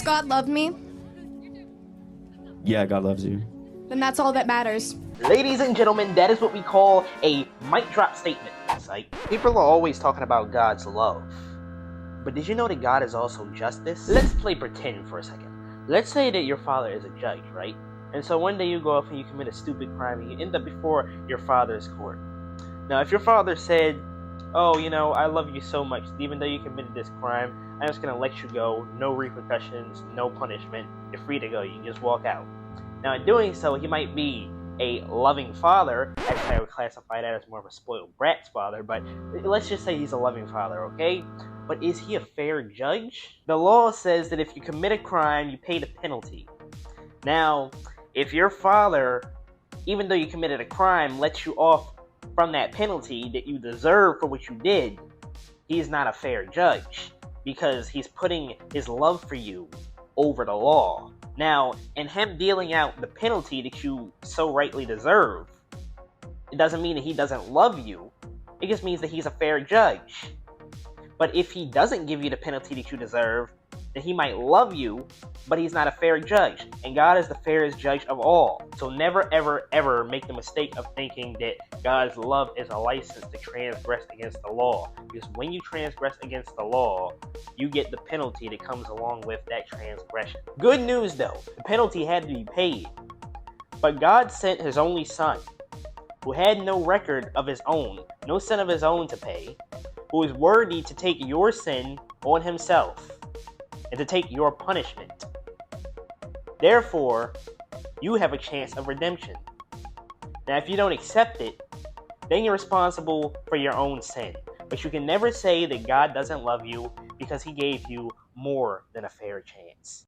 Does God love me? Yeah, God loves you. Then that's all that matters. Ladies and gentlemen, that is what we call a mic drop statement. Like, people are always talking about God's love. But did you know that God is also justice? Let's play pretend for a second. Let's say that your father is a judge, right? And so one day you go off and you commit a stupid crime and you end up before your father's court. Now, if your father said, oh, I love you so much, even though you committed this crime, I'm just going to let you go, no repercussions, no punishment, you're free to go, you can just walk out. Now, in doing so, he might be a loving father. Actually, I would classify that as more of a spoiled brat's father, but let's just say he's a loving father, okay? But is he a fair judge? The law says that if you commit a crime, you pay the penalty. Now, if your father, even though you committed a crime, lets you off from that penalty that you deserve for what you did, he's not a fair judge because he's putting his love for you over the law. Now, in him dealing out the penalty that you so rightly deserve, it doesn't mean that he doesn't love you. It just means that he's a fair judge. But if he doesn't give you the penalty that you deserve, then he might love you, but he's not a fair judge. And God is the fairest judge of all. So never, ever, ever make the mistake of thinking that God's love is a license to transgress against the law. Because when you transgress against the law, you get the penalty that comes along with that transgression. Good news though, the penalty had to be paid. But God sent his only son, who had no record of his own, no sin of his own to pay, who is worthy to take your sin on himself and to take your punishment. Therefore, you have a chance of redemption. Now, if you don't accept it, then you're responsible for your own sin. But you can never say that God doesn't love you because he gave you more than a fair chance.